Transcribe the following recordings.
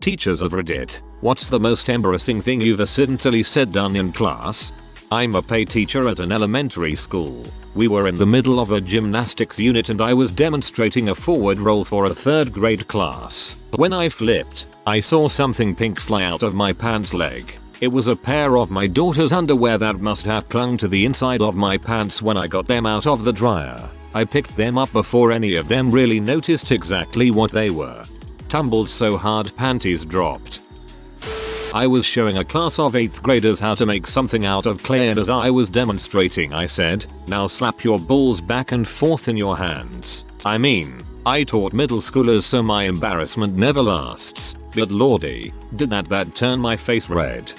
Teachers of Reddit, what's the most embarrassing thing you've accidentally said done in class? I'm a PE teacher at an elementary school. We were in the middle of a gymnastics unit and I was demonstrating a forward roll for a 3rd grade class. When I flipped, I saw something pink fly out of my pants leg. It was a pair of my daughter's underwear that must have clung to the inside of my pants when I got them out of the dryer. I picked them up before any of them really noticed exactly what they were. Tumbled so hard panties dropped. I was showing a class of 8th graders how to make something out of clay and as I was demonstrating I said, "Now slap your balls back and forth in your hands." I taught middle schoolers so my embarrassment never lasts, but lordy, did that turn my face red.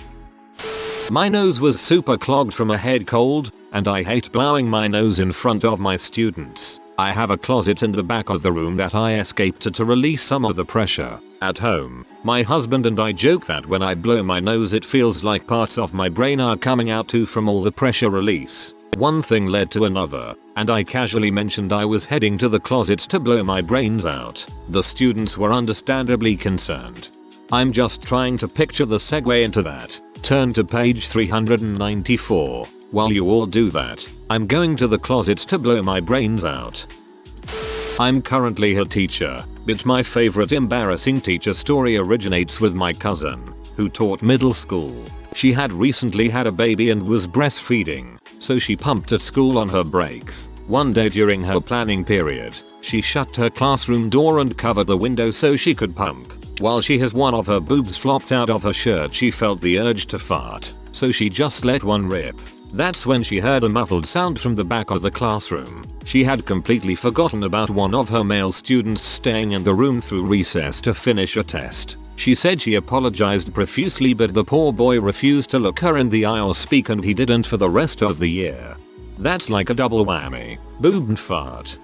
My nose was super clogged from a head cold, and I hate blowing my nose in front of my students. I have a closet in the back of the room that I escaped to release some of the pressure. At home, my husband and I joke that when I blow my nose it feels like parts of my brain are coming out too from all the pressure release. One thing led to another, and I casually mentioned I was heading to the closet to blow my brains out. The students were understandably concerned. I'm just trying to picture the segue into that. Turn to page 394. While you all do that, I'm going to the closet to blow my brains out. I'm currently a teacher, but my favorite embarrassing teacher story originates with my cousin, who taught middle school. She had recently had a baby and was breastfeeding, so she pumped at school on her breaks. One day during her planning period, she shut her classroom door and covered the window so she could pump. While she has one of her boobs flopped out of her shirt, she felt the urge to fart, so she just let one rip. That's when she heard a muffled sound from the back of the classroom. She had completely forgotten about one of her male students staying in the room through recess to finish a test. She said she apologized profusely, but the poor boy refused to look her in the eye or speak, and he didn't for the rest of the year. That's like a double whammy. Boob and fart.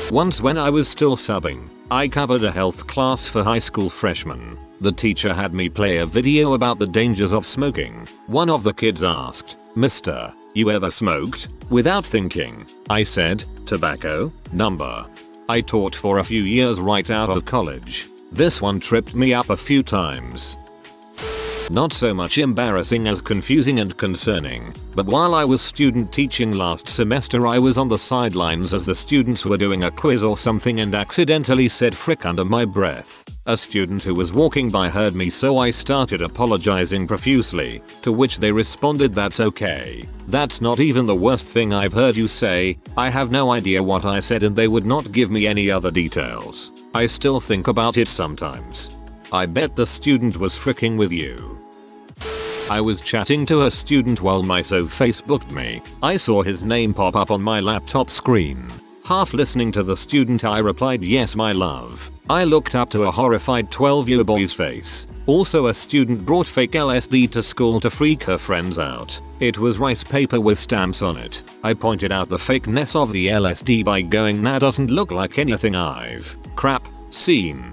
Once when I was still subbing, I covered a health class for high school freshmen. The teacher had me play a video about the dangers of smoking. One of the kids asked, "Mister, you ever smoked?" Without thinking, I said, "Tobacco, number." I taught for a few years right out of college. This one tripped me up a few times. Not so much embarrassing as confusing and concerning, but while I was student teaching last semester I was on the sidelines as the students were doing a quiz or something and accidentally said frick under my breath. A student who was walking by heard me, so I started apologizing profusely, to which they responded, "That's okay. That's not even the worst thing I've heard you say." I have no idea what I said and they would not give me any other details. I still think about it sometimes. I bet the student was fricking with you. I was chatting to a student while my so Facebooked me. I saw his name pop up on my laptop screen. Half listening to the student I replied, "Yes my love." I looked up to a horrified 12-year boy's face. Also a student brought fake LSD to school to freak her friends out. It was rice paper with stamps on it. I pointed out the fakeness of the LSD by going, "That doesn't look like anything I've seen."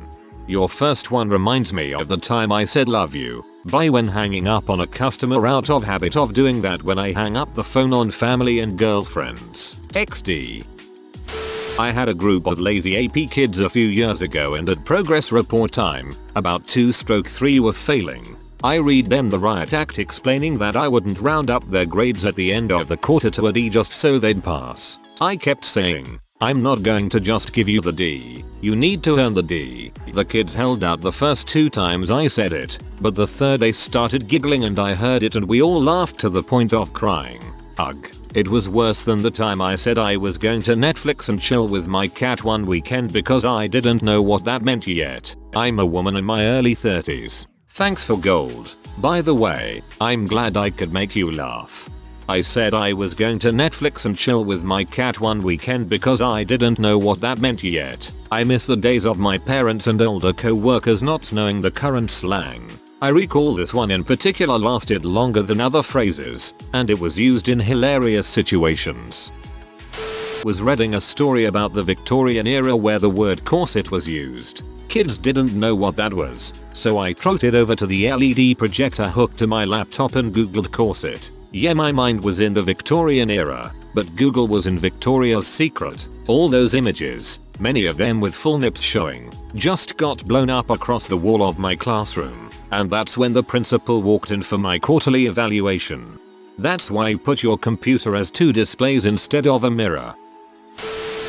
Your first one reminds me of the time I said "love you" bye when hanging up on a customer out of habit of doing that when I hang up the phone on family and girlfriends. XD. I had a group of lazy AP kids a few years ago and at progress report time, about 2/3 were failing. I read them the riot act explaining that I wouldn't round up their grades at the end of the quarter to a D just so they'd pass. I kept saying, "I'm not going to just give you the D. You need to earn the D." The kids held out the first 2 times I said it, but the third they started giggling and I heard it and we all laughed to the point of crying. Ugh. It was worse than the time I said I was going to Netflix and chill with my cat one weekend because I didn't know what that meant yet. I'm a woman in my early 30s. Thanks for gold. By the way, I'm glad I could make you laugh. I said I was going to Netflix and chill with my cat one weekend because I didn't know what that meant yet. I miss the days of my parents and older co-workers not knowing the current slang. I recall this one in particular lasted longer than other phrases, and it was used in hilarious situations. Was reading a story about the Victorian era where the word corset was used. Kids didn't know what that was, so I trotted over to the LED projector hooked to my laptop and googled corset. Yeah, my mind was in the Victorian era, but Google was in Victoria's Secret. All those images, many of them with full nips showing, just got blown up across the wall of my classroom, and that's when the principal walked in for my quarterly evaluation. That's why put your computer as 2 displays instead of a mirror.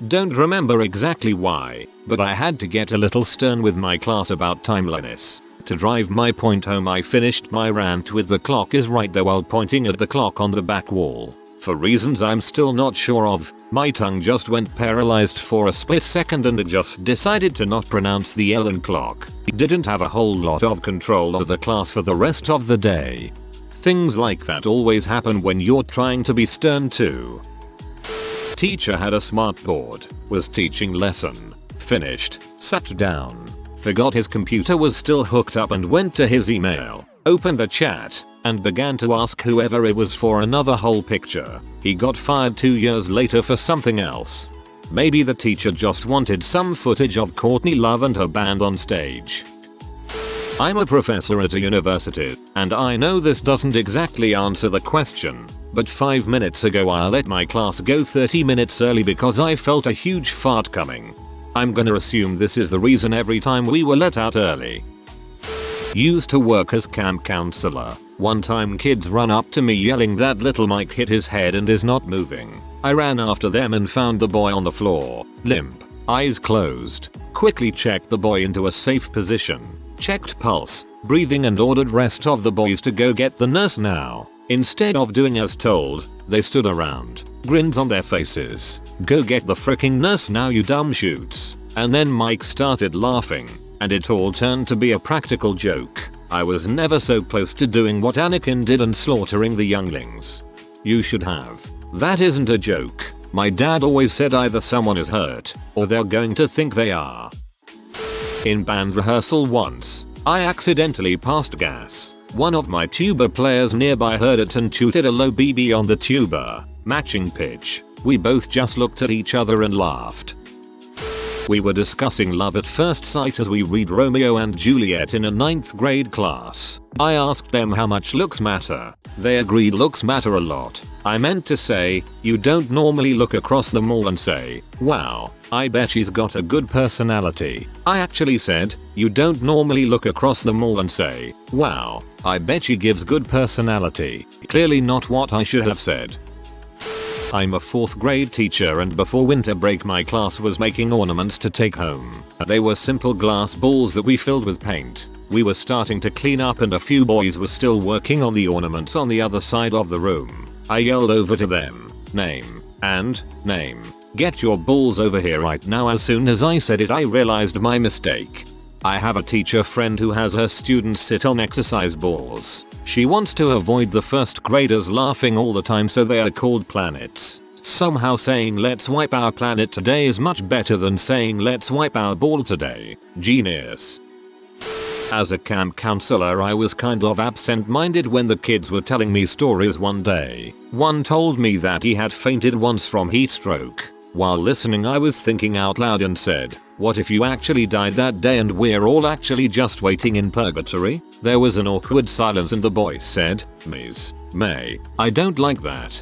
Don't remember exactly why, but I had to get a little stern with my class about timeliness. To drive my point home, I finished my rant with "the clock is right there" while pointing at the clock on the back wall. For reasons I'm still not sure of, my tongue just went paralyzed for a split second and it just decided to not pronounce the L in clock. Didn't have a whole lot of control of the class for the rest of the day. Things like that always happen when you're trying to be stern too. Teacher had a smart board, was teaching lesson, finished, sat down, forgot his computer was still hooked up and went to his email, opened a chat, and began to ask whoever it was for another whole picture. He got fired 2 years later for something else. Maybe the teacher just wanted some footage of Courtney Love and her band on stage. I'm a professor at a university, and I know this doesn't exactly answer the question, but 5 minutes ago I let my class go 30 minutes early because I felt a huge fart coming. I'm gonna assume this is the reason every time we were let out early. Used to work as camp counselor. One time kids run up to me yelling that little Mike hit his head and is not moving. I ran after them and found the boy on the floor, limp, eyes closed, quickly checked the boy into a safe position, checked pulse, breathing and ordered rest of the boys to go get the nurse now. Instead of doing as told, they stood around, grins on their faces. "Go get the fricking nurse now, you dumb shoots." And then Mike started laughing, and it all turned to be a practical joke. I was never so close to doing what Anakin did and slaughtering the younglings. You should have. That isn't a joke. My dad always said either someone is hurt, or they're going to think they are. In band rehearsal once, I accidentally passed gas. One of my tuba players nearby heard it and tooted a low BB on the tuba, matching pitch. We both just looked at each other and laughed. We were discussing love at first sight as we read Romeo and Juliet in a 9th grade class. I asked them how much looks matter. They agreed looks matter a lot. I meant to say, you don't normally look across the mall and say, "Wow, I bet she's got a good personality." I actually said, you don't normally look across the mall and say, "Wow, I bet she gives good personality." Clearly not what I should have said. I'm a 4th grade teacher, and before winter break my class was making ornaments to take home. They were simple glass balls that we filled with paint. We were starting to clean up and a few boys were still working on the ornaments on the other side of the room. I yelled over to them, "Name and name. Get your balls over here right now." As soon as I said it, I realized my mistake. I have a teacher friend who has her students sit on exercise balls. She wants to avoid the 1st graders laughing all the time, so they are called planets. Somehow saying "let's wipe our planet today" is much better than saying "let's wipe our ball today." Genius. As a camp counselor, I was kind of absent-minded when the kids were telling me stories one day. One told me that he had fainted once from heat stroke. While listening, I was thinking out loud and said, "What if you actually died that day and we're all actually just waiting in purgatory?" There was an awkward silence and the boy said, "Ms. May, I don't like that."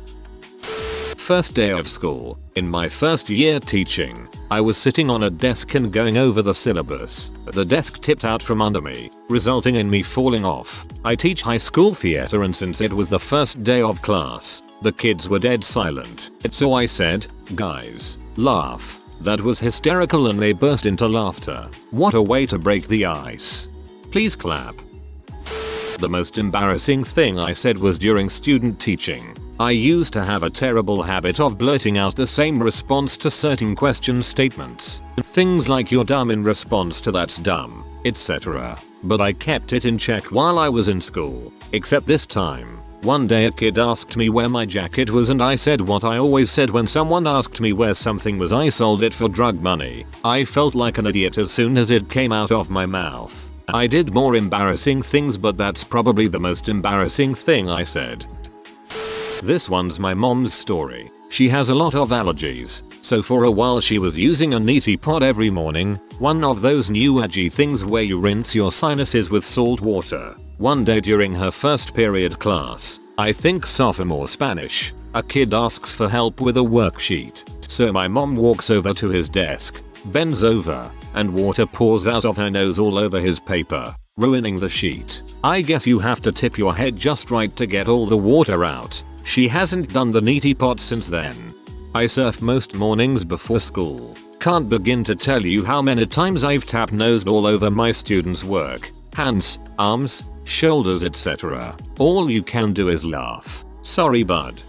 First day of school. In my first year teaching, I was sitting on a desk and going over the syllabus. The desk tipped out from under me, resulting in me falling off. I teach high school theater, and since it was the first day of class, the kids were dead silent. So I said, "Guys, laugh." That was hysterical and they burst into laughter. What a way to break the ice. Please clap. The most embarrassing thing I said was during student teaching. I used to have a terrible habit of blurting out the same response to certain question statements. Things like "you're dumb" in response to "that's dumb," etc. But I kept it in check while I was in school. Except this time. One day a kid asked me where my jacket was and I said what I always said when someone asked me where something was: I sold it for drug money. I felt like an idiot as soon as it came out of my mouth. I did more embarrassing things, but that's probably the most embarrassing thing I said. This one's my mom's story. She has a lot of allergies, so for a while she was using a neti pot every morning, one of those new edgy things where you rinse your sinuses with salt water. One day during her first period class, I think sophomore Spanish, a kid asks for help with a worksheet. So my mom walks over to his desk, bends over, and water pours out of her nose all over his paper, ruining the sheet. I guess you have to tip your head just right to get all the water out. She hasn't done the neti pot since then. I surf most mornings before school. Can't begin to tell you how many times I've tap nosed all over my students' work. Hands, arms, shoulders, etc. All you can do is laugh. Sorry bud.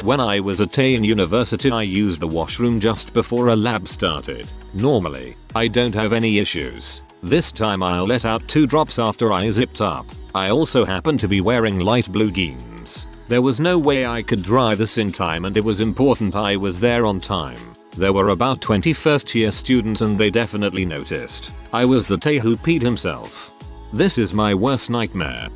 When I was at university I used the washroom just before a lab started. Normally, I don't have any issues. This time I'll let out 2 drops after I zipped up. I also happen to be wearing light blue jeans. There was no way I could dry this in time and it was important I was there on time. There were about 20 first year students and they definitely noticed. I was the Tay who peed himself. This is my worst nightmare.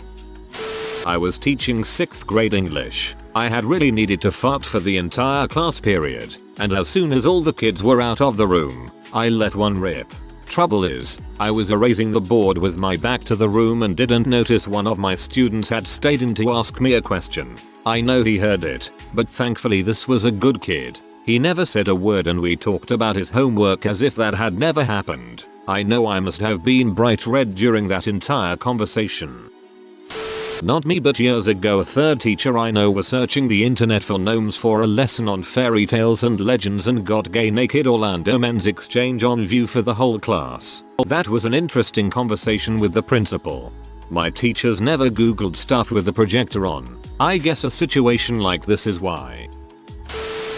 I was teaching 6th grade English. I had really needed to fart for the entire class period, and as soon as all the kids were out of the room, I let one rip. Trouble is, I was erasing the board with my back to the room and didn't notice one of my students had stayed in to ask me a question. I know he heard it, but thankfully this was a good kid. He never said a word and we talked about his homework as if that had never happened. I know I must have been bright red during that entire conversation. Not me, but years ago a 3rd teacher I know was searching the internet for gnomes for a lesson on fairy tales and legends and got gay naked Orlando men's exchange on view for the whole class. That was an interesting conversation with the principal. My teachers never googled stuff with the projector on. I guess a situation like this is why.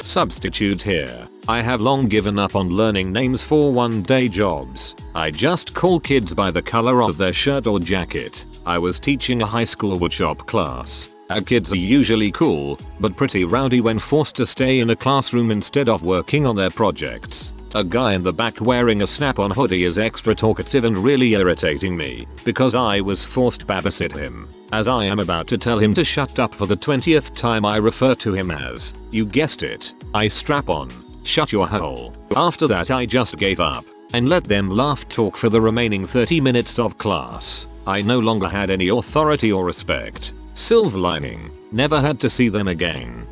Substitute here. I have long given up on learning names for one-day jobs. I just call kids by the color of their shirt or jacket. I was teaching a high school woodshop class. Our kids are usually cool, but pretty rowdy when forced to stay in a classroom instead of working on their projects. A guy in the back wearing a snap-on hoodie is extra talkative and really irritating me, because I was forced to babysit him. As I am about to tell him to shut up for the 20th time I refer to him as, you guessed it, I strap on. Shut your hole. After that I just gave up, and let them laugh talk for the remaining 30 minutes of class. I no longer had any authority or respect. Silver lining, never had to see them again.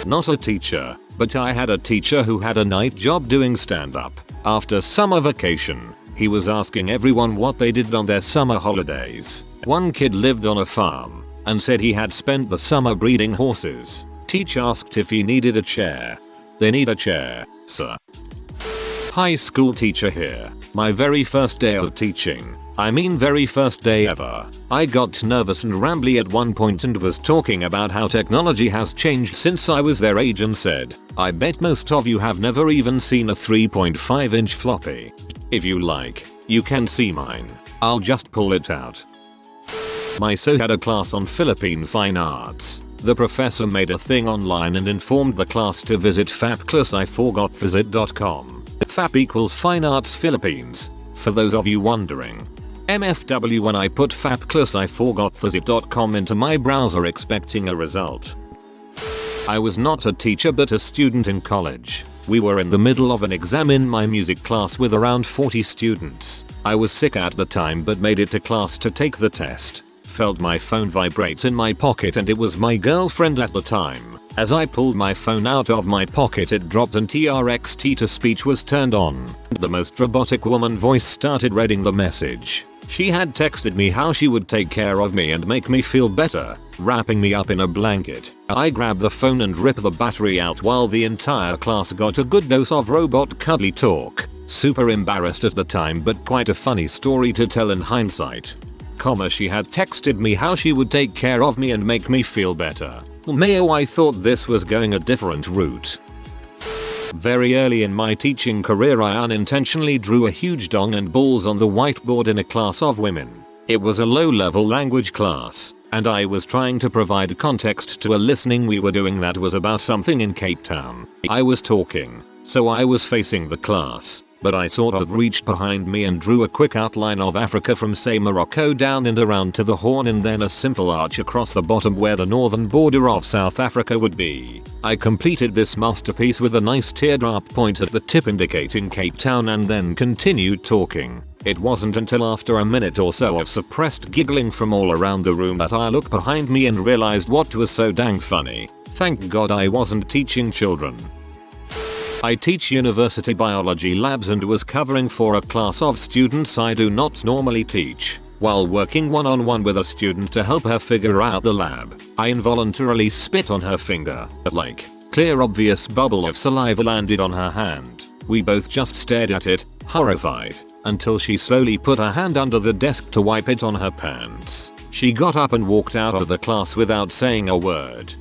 Not a teacher, but I had a teacher who had a night job doing stand-up. After summer vacation, he was asking everyone what they did on their summer holidays. One kid lived on a farm, and said he had spent the summer breeding horses. Teach asked if he needed a chair. They need a chair, sir. High school teacher here. My very first day of teaching. I mean very first day ever. I got nervous and rambly at one point and was talking about how technology has changed since I was their age and said, I bet most of you have never even seen a 3.5-inch floppy. If you like, you can see mine. I'll just pull it out. My SO had a class on Philippine fine arts. The professor made a thing online and informed the class to visit fapclassiforgotvisit.com. FAP equals Fine Arts Philippines, for those of you wondering. MFW when I put fapclassiforgotvisit.com into my browser expecting a result. I was not a teacher but a student in college. We were in the middle of an exam in my music class with around 40 students. I was sick at the time but made it to class to take the test. Felt my phone vibrate in my pocket and it was my girlfriend at the time. As I pulled my phone out of my pocket it dropped and TRXT to speech was turned on. The most robotic woman voice started reading the message. She had texted me how she would take care of me and make me feel better, wrapping me up in a blanket. I grabbed the phone and ripped the battery out while the entire class got a good dose of robot cuddly talk. Super embarrassed at the time but quite a funny story to tell in hindsight. She had texted me how she would take care of me and make me feel better. Mayo, I thought this was going a different route. Very early in my teaching career I unintentionally drew a huge dong and balls on the whiteboard in a class of women. It was a low-level language class, and I was trying to provide context to a listening we were doing that was about something in Cape Town. I was talking, so I was facing the class. But I sort of reached behind me and drew a quick outline of Africa from say Morocco down and around to the Horn and then a simple arch across the bottom where the northern border of South Africa would be. I completed this masterpiece with a nice teardrop point at the tip indicating Cape Town and then continued talking. It wasn't until after a minute or so of suppressed giggling from all around the room that I looked behind me and realized what was so dang funny. Thank God I wasn't teaching children. I teach university biology labs and was covering for a class of students I do not normally teach. While working one-on-one with a student to help her figure out the lab, I involuntarily spit on her finger. Like, clear obvious bubble of saliva landed on her hand. We both just stared at it, horrified, until she slowly put her hand under the desk to wipe it on her pants. She got up and walked out of the class without saying a word.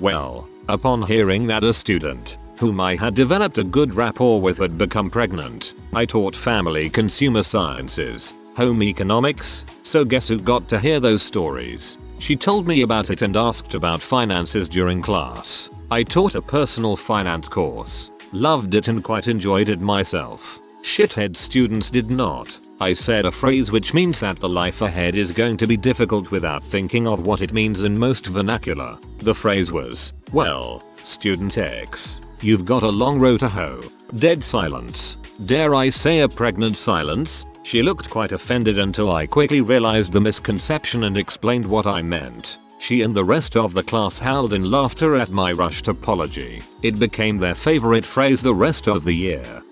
Well, upon hearing that a student, whom I had developed a good rapport with, had become pregnant, I taught family consumer sciences, home economics, so guess who got to hear those stories? She told me about it and asked about finances during class. I taught a personal finance course, loved it and quite enjoyed it myself. Shithead students did not. I said a phrase which means that the life ahead is going to be difficult without thinking of what it means in most vernacular. The phrase was, well, student X, you've got a long row to hoe. Dead silence. Dare I say a pregnant silence? She looked quite offended until I quickly realized the misconception and explained what I meant. She and the rest of the class howled in laughter at my rushed apology. It became their favorite phrase the rest of the year.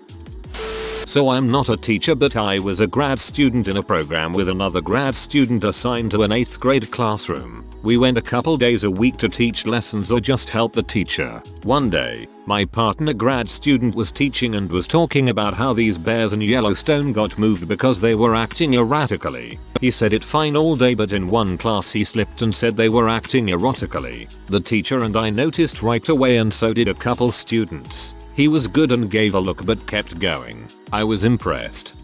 So I'm not a teacher, but I was a grad student in a program with another grad student assigned to an 8th grade classroom. We went a couple days a week to teach lessons or just help the teacher. One day, my partner grad student was teaching and was talking about how these bears in Yellowstone got moved because they were acting erratically. He said it fine all day, but in one class he slipped and said they were acting erotically. The teacher and I noticed right away, and so did a couple students. He was good and gave a look but kept going. I was impressed.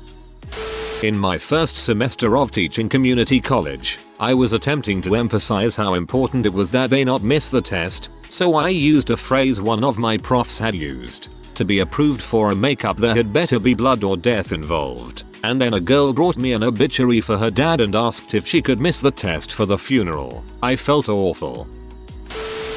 In my first semester of teaching community college, I was attempting to emphasize how important it was that they not miss the test, so I used a phrase one of my profs had used. To be approved for a makeup there had better be blood or death involved. And then a girl brought me an obituary for her dad and asked if she could miss the test for the funeral. I felt awful.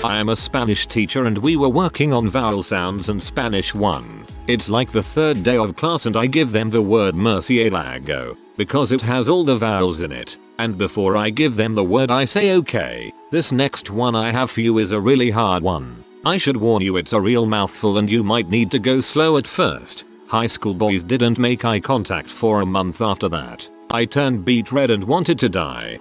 I am a Spanish teacher and we were working on vowel sounds in Spanish 1. It's like the third day of class and I give them the word murciélago, because it has all the vowels in it, and before I give them the word I say, okay, this next one I have for you is a really hard one. I should warn you, it's a real mouthful and you might need to go slow at first. High school boys didn't make eye contact for a month after that. I turned beet red and wanted to die.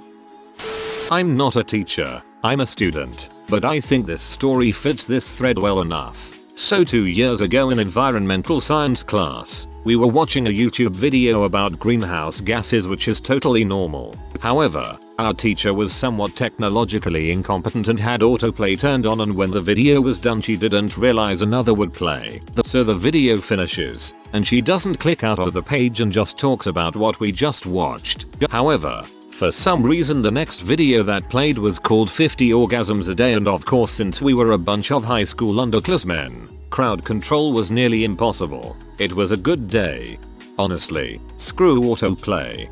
I'm not a teacher, I'm a student. But I think this story fits this thread well enough. So 2 years ago in environmental science class, we were watching a YouTube video about greenhouse gases, which is totally normal. However, our teacher was somewhat technologically incompetent and had autoplay turned on, and when the video was done she didn't realize another would play. So the video finishes, and she doesn't click out of the page and just talks about what we just watched. However, for some reason the next video that played was called 50 Orgasms a Day, and of course since we were a bunch of high school underclassmen, crowd control was nearly impossible. It was a good day. Honestly, screw autoplay.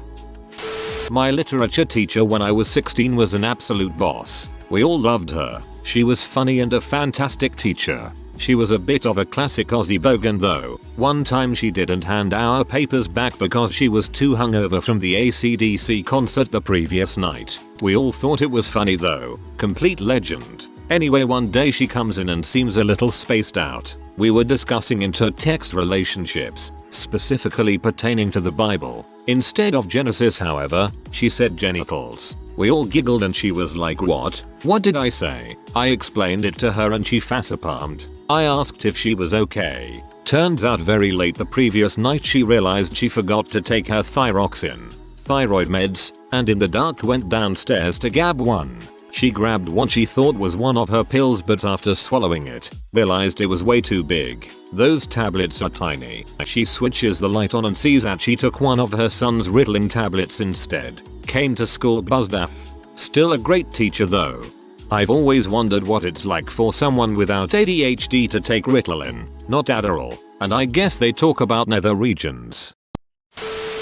My literature teacher when I was 16 was an absolute boss. We all loved her. She was funny and a fantastic teacher. She was a bit of a classic Aussie bogan though. One time she didn't hand our papers back because she was too hungover from the AC/DC concert the previous night. We all thought it was funny though. Complete legend. Anyway, one day she comes in and seems a little spaced out. We were discussing intertext relationships, specifically pertaining to the Bible. Instead of Genesis, however, she said genitals. We all giggled and she was like, what? What did I say? I explained it to her and she facepalmed. I asked if she was okay. Turns out very late the previous night she realized she forgot to take her thyroxine, thyroid meds, and in the dark went downstairs to grab one. She grabbed what she thought was one of her pills, but after swallowing it, realized it was way too big. Those tablets are tiny. She switches the light on and sees that she took one of her son's Ritalin tablets instead. Came to school buzzed af. Still a great teacher though. I've always wondered what it's like for someone without ADHD to take Ritalin, not Adderall, and I guess they talk about nether regions.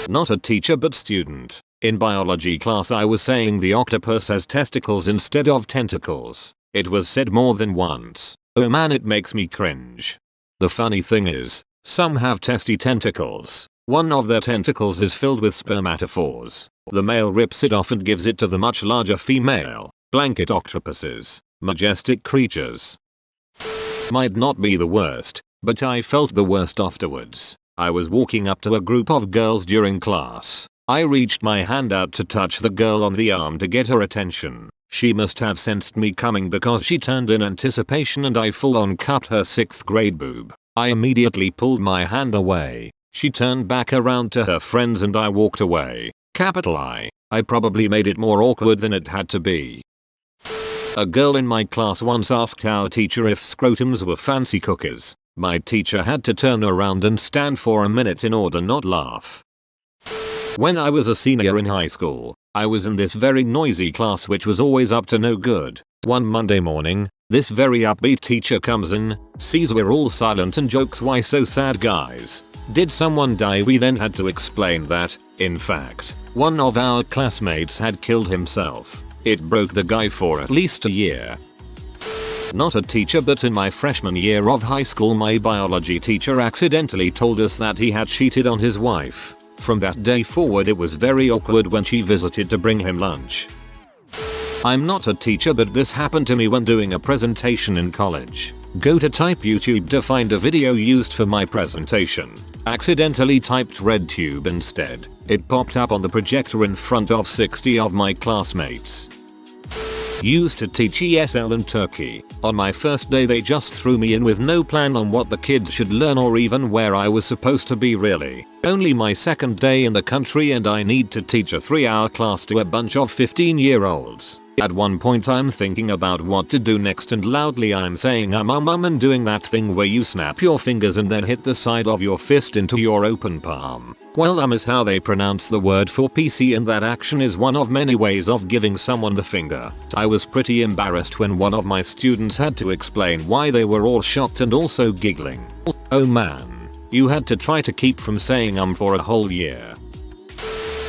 Not a teacher but student. In biology class I was saying the octopus has testicles instead of tentacles. It was said more than once. Oh man, it makes me cringe. The funny thing is, some have testy tentacles. One of their tentacles is filled with spermatophores. The male rips it off and gives it to the much larger female. Blanket octopuses. Majestic creatures. Might not be the worst, but I felt the worst afterwards. I was walking up to a group of girls during class. I reached my hand out to touch the girl on the arm to get her attention. She must have sensed me coming because she turned in anticipation and I full on cupped her 6th grade boob. I immediately pulled my hand away. She turned back around to her friends and I walked away. Capital I. I probably made it more awkward than it had to be. A girl in my class once asked our teacher if scrotums were fancy cookies. My teacher had to turn around and stand for a minute in order not laugh. When I was a senior in high school, I was in this very noisy class which was always up to no good. One Monday morning, this very upbeat teacher comes in, sees we're all silent and jokes, "Why so sad, guys? Did someone die?" We then had to explain that, in fact, one of our classmates had killed himself. It broke the guy for at least a year. Not a teacher, but in my freshman year of high school my biology teacher accidentally told us that he had cheated on his wife. From that day forward it was very awkward when she visited to bring him lunch. I'm not a teacher, but this happened to me when doing a presentation in college. Go to type YouTube to find a video used for my presentation. Accidentally typed RedTube instead. It popped up on the projector in front of 60 of my classmates. Used to teach ESL in Turkey. On my first day they just threw me in with no plan on what the kids should learn or even where I was supposed to be really. Only my second day in the country and I need to teach a 3-hour class to a bunch of 15-year-olds. At one point I'm thinking about what to do next and loudly I'm saying and doing that thing where you snap your fingers and then hit the side of your fist into your open palm. Well, is how they pronounce the word for PC, and that action is one of many ways of giving someone the finger. I was pretty embarrassed when one of my students had to explain why they were all shocked and also giggling. Oh man, you had to try to keep from saying for a whole year.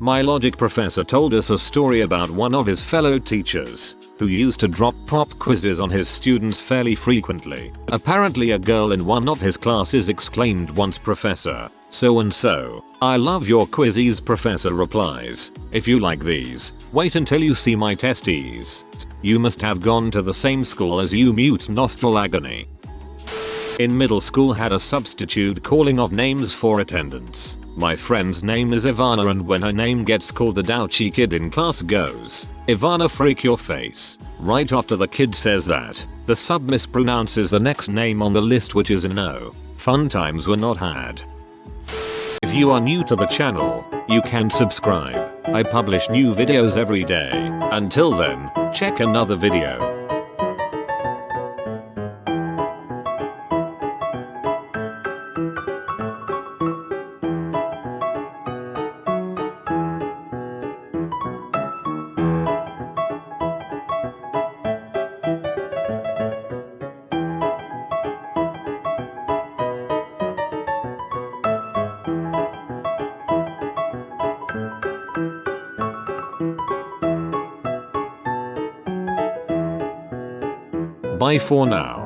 My logic professor told us a story about one of his fellow teachers who used to drop pop quizzes on his students fairly frequently. Apparently a girl in one of his classes exclaimed once, "Professor, so and so, I love your quizzes." Professor replies, "If you like these, wait until you see my testes. You must have gone to the same school as you." Mute nostril agony. In middle school had a substitute calling of names for attendance. My friend's name is Ivana, and when her name gets called the douchy kid in class goes, "Ivana, freak your face." Right after the kid says that, the sub mispronounces the next name on the list, which is a no. Fun times were not had. If you are new to the channel, you can subscribe. I publish new videos every day. Until then, check another video. Bye for now.